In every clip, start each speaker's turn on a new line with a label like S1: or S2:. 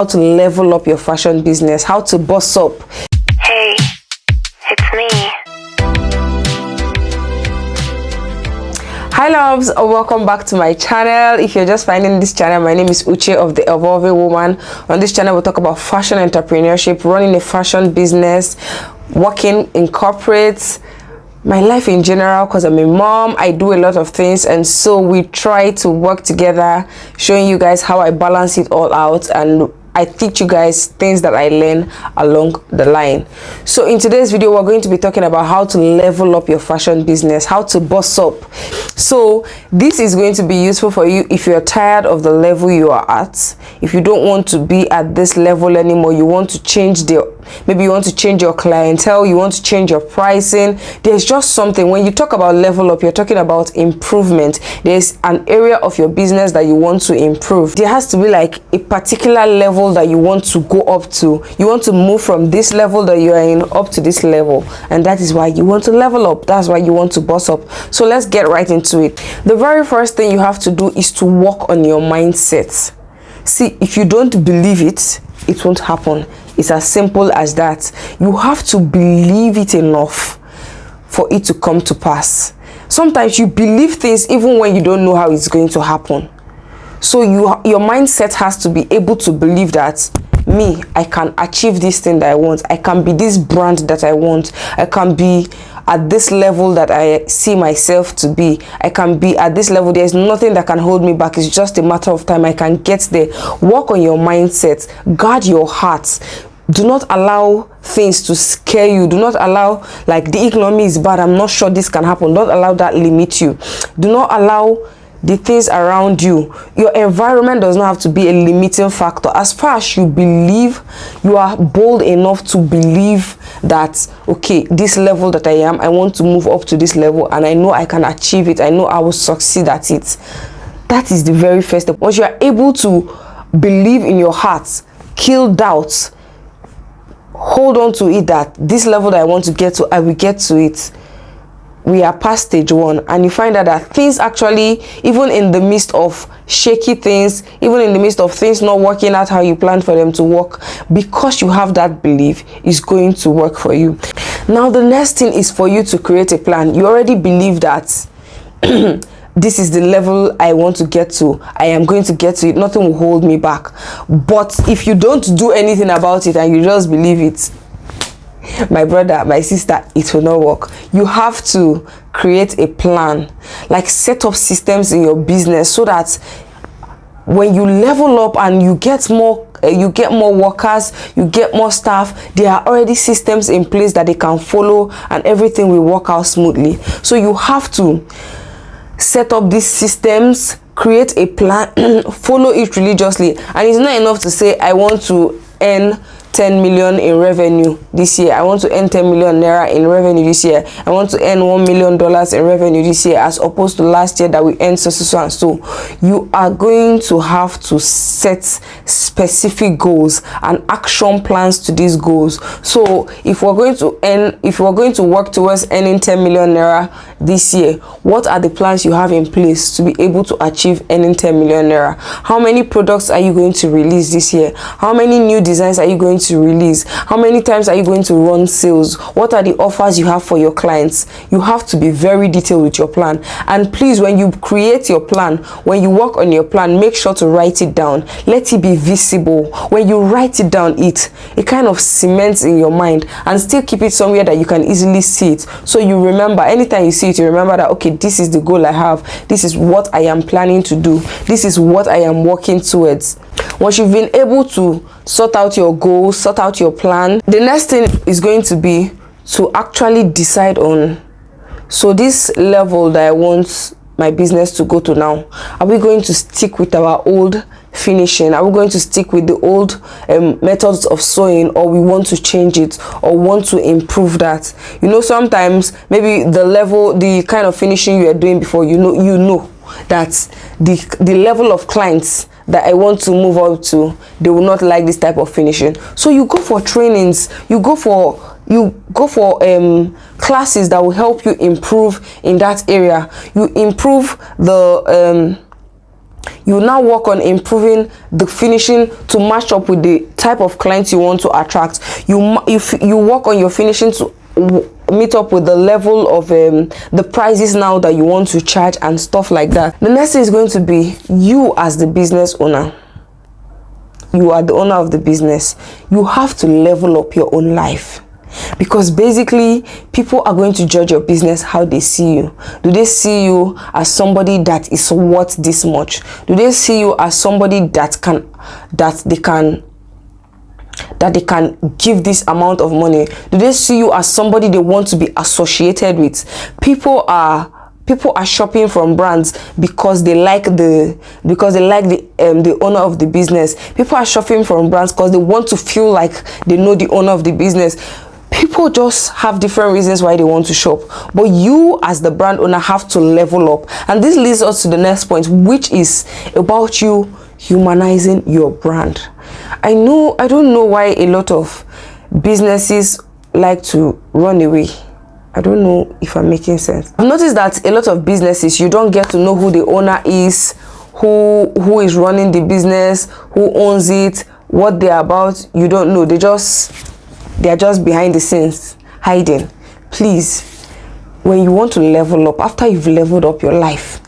S1: how to level up your fashion business, how to boss up.
S2: Hey, it's me.
S1: Hi loves, welcome back to my channel. If you're just finding this channel, my name is Uche of the Evolving Woman. On this channel we'll talk about fashion entrepreneurship, running a fashion business, working in corporates, my life in general, because I'm a mom. I do a lot of things, and so we try to work together, showing you guys how I balance it all out, and I teach you guys things that I learn along the line. So in today's video, we're going to be talking about how to level up your fashion business, how to boss up. So this is going to be useful for you if you're tired of the level you are at. If you don't want to be at this level anymore, you want to change maybe you want to change your clientele, you want to change your pricing. There's just something, when you talk about level up, you're talking about improvement. There's an area of your business that you want to improve. There has to be like a particular level that you want to go up to. You want to move from this level that you are in up to this level, and that is why you want to level up. That's why you want to boss up. So let's get right into it. The very first thing you have to do is to work on your mindset. See, if you don't believe it, it won't happen. It's as simple as that. You have to believe it enough for it to come to pass. Sometimes you believe things even when you don't know how it's going to happen. So your mindset has to be able to believe that I can achieve this thing that I want. I can be this brand that I want. I can be at this level that I see myself to be. I can be at this level. There's nothing that can hold me back. It's just a matter of time. I can get there. Work on your mindset. Guard your heart. Do not allow things to scare you. Do not allow, like, the economy is bad, I'm not sure this can happen. Don't allow that limit you. Do not allow the things around you. Your environment does not have to be a limiting factor. As far as you believe, you are bold enough to believe that, okay, this level that I am, I want to move up to this level, and I know I can achieve it. I know I will succeed at it. That is the very first step. Once you are able to believe in your heart, kill doubts, hold on to it, that this level that I want to get to, I will get to it. We are past stage one, and you find out that things actually, even in the midst of shaky things, even in the midst of things not working out how you planned for them to work, because you have that belief, is going to work for you. Now the next thing is for you to create a plan. You already believe that this is the level I want to get to. I am going to get to it. Nothing will hold me back. But if you don't do anything about it and you just believe it, my brother, my sister, it will not work. You have to create a plan, like set up systems in your business, so that when you level up and you get more workers, you get more staff, there are already systems in place that they can follow, and everything will work out smoothly. So you have to set up these systems, create a plan, follow it religiously. And it's not enough to say, I want to earn 10 million in revenue this year. I want to earn 10 million naira in revenue this year. I want to earn $1 million in revenue this year, as opposed to last year that we earned so and so. You are going to have to set specific goals and action plans to these goals. So if we're going to work towards earning 10 million naira this year, what are the plans you have in place to be able to achieve earning 10 million naira? How many products are you going to release this year? How many new designs are you going to release? How many times are you going to run sales? What are the offers you have for your clients? You have to be very detailed with your plan. And please, when you create your plan, when you work on your plan, make sure to write it down. Let it be visible. When you write it down, it kind of cements in your mind, and still keep it somewhere that you can easily see it. So you remember, anytime you see it, you remember that, okay, this is the goal I have. This is what I am planning to do. This is what I am working towards. Once you've been able to sort out your goals, sort out your plan, the next thing is going to be to actually decide on, so this level that I want my business to go to now, are we going to stick with our old finishing? Are we going to stick with the old methods of sewing, or we want to change it or want to improve that? You know, sometimes maybe the kind of finishing you are doing before, you know that the level of clients that I want to move up to, they will not like this type of finishing. So you go for trainings, you go for classes that will help you improve in that area. You improve the You now work on improving the finishing to match up with the type of clients you want to attract. You work on your finishing to meet up with the level of the prices now that you want to charge and stuff like that. The next thing is going to be you as the business owner. You are the owner of the business. You have to level up your own life, because basically people are going to judge your business how they see you. Do they see you as somebody that is worth this much? Do they see you as somebody that they can give this amount of money? Do they see you as somebody they want to be associated with? People are shopping from brands because they like the owner of the business. People are shopping from brands because they want to feel like they know the owner of the business. People just have different reasons why they want to shop, but you as the brand owner have to level up. And this leads us to the next point, which is about you humanizing your brand. I don't know why a lot of businesses like to run away. I don't know if I'm making sense. I've noticed that a lot of businesses, you don't get to know who the owner is, who is running the business, who owns it, what they're about. You don't know. They're just behind the scenes hiding. Please, when you want to level up, after you've leveled up your life,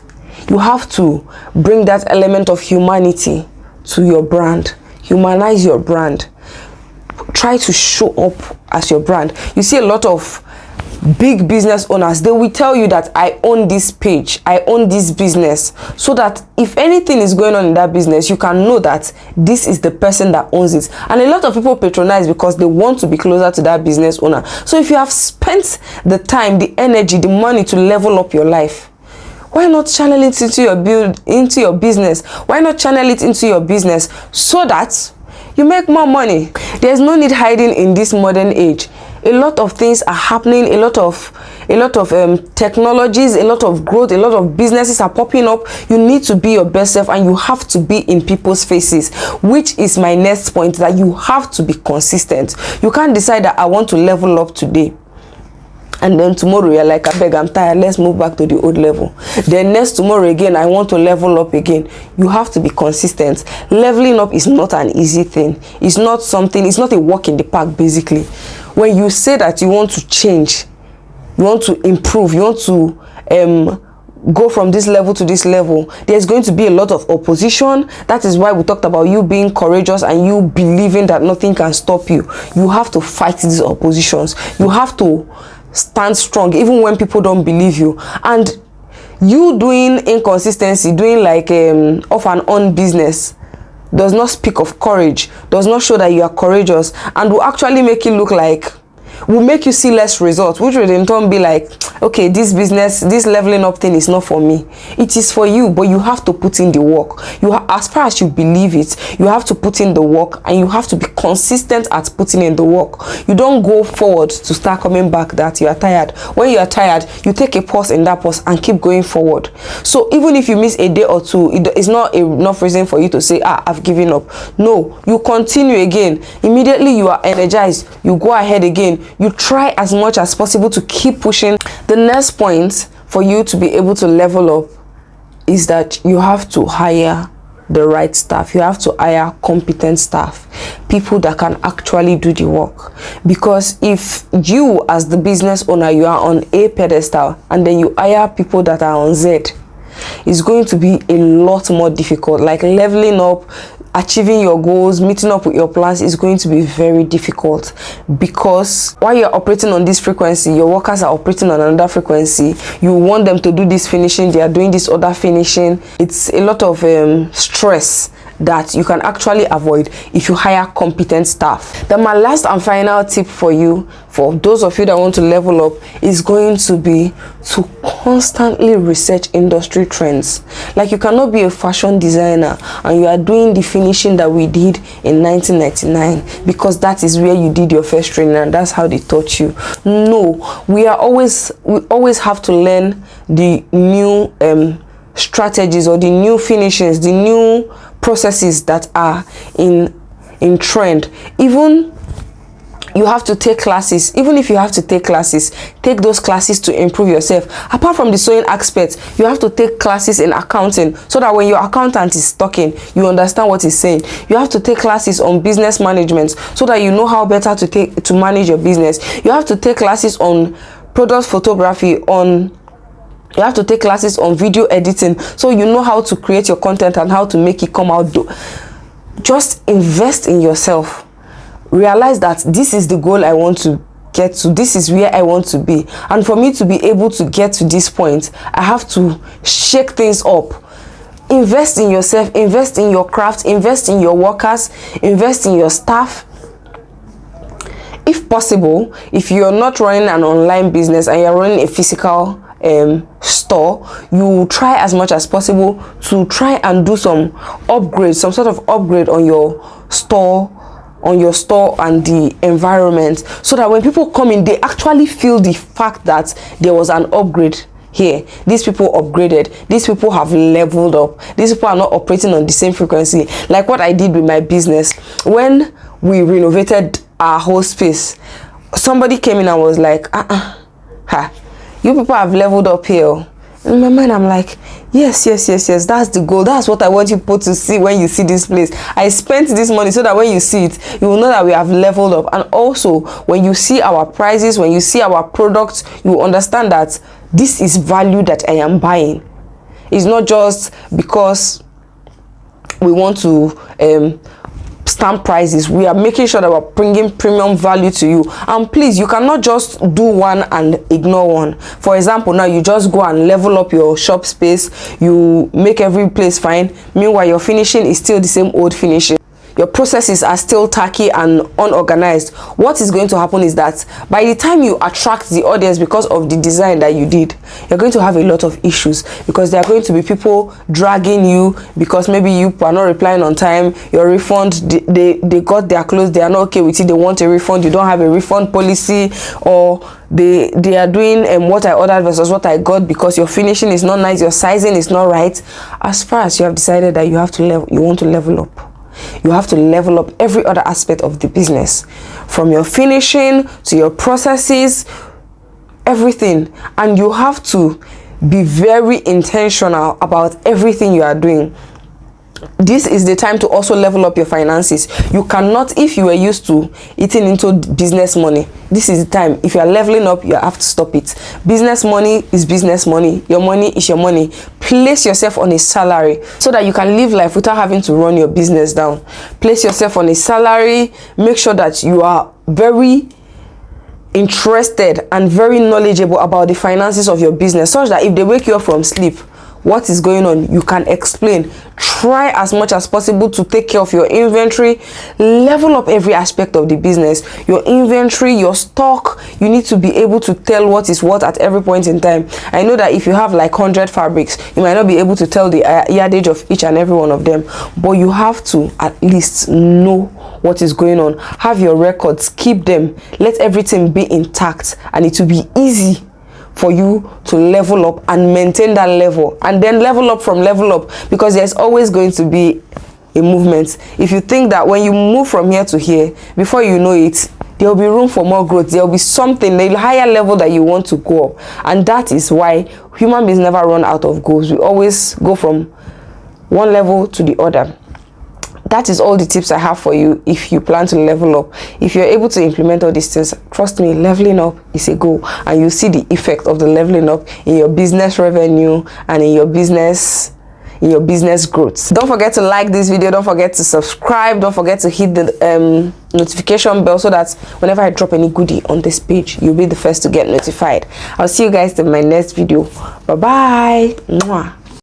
S1: you have to bring that element of humanity to your brand. Humanize your brand. Try to show up as your brand. You see a lot of big business owners, they will tell you that I own this page, I own this business, so that if anything is going on in that business, you can know that this is the person that owns it. And a lot of people patronize because they want to be closer to that business owner. So if you have spent the time, the energy, the money to level up your life, why not channel it into your business? Why not channel it into your business so that you make more money? There's no need hiding in this modern age. A lot of things are happening, a lot of technologies, a lot of growth, a lot of businesses are popping up. You need to be your best self, and you have to be in people's faces, which is my next point, that you have to be consistent. You can't decide that I want to level up today, and then tomorrow you're like, I beg, I'm tired, let's move back to the old level. Then next tomorrow again, I want to level up again. You have to be consistent. Leveling up is not an easy thing. It's not a walk in the park, basically. When you say that you want to change, you want to improve, you want to go from this level to this level, there's going to be a lot of opposition. That is why we talked about you being courageous and you believing that nothing can stop you. You have to fight these oppositions. You have to stand strong even when people don't believe you. And you doing inconsistency, doing like off and on business, does not speak of courage, does not show that you are courageous, and will actually make you look like, will make you see less results, which will in turn be like, okay, this business, this leveling up thing is not for me. It is for you, but you have to put in the work. As far as you believe it, you have to put in the work, and you have to be consistent at putting in the work. You don't go forward to start coming back that you are tired. When you are tired, you take a pause in that pause and keep going forward. So even if you miss a day or two, it's not enough reason for you to say, I've given up. No, you continue again. Immediately you are energized, you go ahead again. You try as much as possible to keep pushing. The next point for you to be able to level up is that you have to hire the right staff. You have to hire competent staff, people that can actually do the work. Because if you as the business owner, you are on a pedestal and then you hire people that are on Z, it's going to be a lot more difficult. Like leveling up, achieving your goals, meeting up with your plans is going to be very difficult, because while you're operating on this frequency, your workers are operating on another frequency. You want them to do this finishing, they are doing this other finishing. It's a lot of stress that you can actually avoid if you hire competent staff. Then my last and final tip for you, for those of you that want to level up, is going to be to constantly research industry trends. Like, you cannot be a fashion designer and you are doing the finishing that we did in 1999 because that is where you did your first training and that's how they taught you. No, we always have to learn the new strategies or the new finishes, the new processes that are in trend. Even You have to take classes. Even if you have to take classes, take those classes to improve yourself. Apart from the sewing aspect, you have to take classes in accounting, so that when your accountant is talking, you understand what he's saying. You have to take classes on business management, so that you know how better to manage your business. You have to take classes on product photography, you have to take classes on video editing, so you know how to create your content and how to make it come out. Just invest in yourself. Realize that this is the goal I want to get to, this is where I want to be, and for me to be able to get to this point, I have to shake things up. Invest in yourself, invest in your craft, invest in your workers, invest in your staff. If possible, if you're not running an online business and you're running a physical store, you try as much as possible to try and do some upgrade, some sort of upgrade on your store and the environment, so that when people come in, they actually feel the fact that there was an upgrade here. These people upgraded, these people have leveled up, these people are not operating on the same frequency. Like what I did with my business, when we renovated our whole space, somebody came in and was like, you people have leveled up here. In my mind, I'm like, yes, that's the goal. That's what I want you people to see when you see this place. I spent this money so that when you see it, you will know that we have leveled up. And also, when you see our prices, when you see our products, you will understand that this is value that I am buying. It's not just because we want to stamp prices. We are making sure that we're bringing premium value to you. And please, you cannot just do one and ignore one. For example, now you just go and level up your shop space, you make every place fine, meanwhile your finishing is still the same old finishing. Your processes are still tacky and unorganized. What is going to happen is that by the time you attract the audience because of the design that you did, you're going to have a lot of issues, because there are going to be people dragging you because maybe you are not replying on time. Your refund, they got their clothes, they are not okay with it, they want a refund, you don't have a refund policy, or they are doing what I ordered versus what I got because your finishing is not nice, your sizing is not right. As far as you have decided that you want to level up, you have to level up every other aspect of the business, from your finishing to your processes, everything. And you have to be very intentional about everything you are doing. This is the time to also level up your finances. You cannot, if you were used to eating into business money, this is the time. If you are leveling up, you have to stop it. Business money is business money. Your money is your money. Place yourself on a salary so that you can live life without having to run your business down. Place yourself on a salary. Make sure that you are very interested and very knowledgeable about the finances of your business, such that if they wake you up from sleep, what is going on, you can explain. Try as much as possible to take care of your inventory. Level up every aspect of the business. Your inventory, your stock, you need to be able to tell what is what at every point in time. I know that if you have like 100 fabrics, you might not be able to tell the yardage of each and every one of them, but you have to at least know what is going on. Have your records, keep them, let everything be intact, and it will be easy for you to level up and maintain that level, and then level up from level up, because there's always going to be a movement. If you think that when you move from here to here, before you know it, there will be room for more growth, there will be something, a higher level that you want to go up. And that is why human beings never run out of goals. We always go from one level to the other. That is all the tips I have for you if you plan to level up. If you're able to implement all these things, trust me, leveling up is a goal, and you see the effect of the leveling up in your business revenue and in your business growth. Don't forget to like this video, don't forget to subscribe, don't forget to hit the notification bell so that whenever I drop any goodie on this page, you'll be the first to get notified. I'll see you guys in my next video. Bye bye.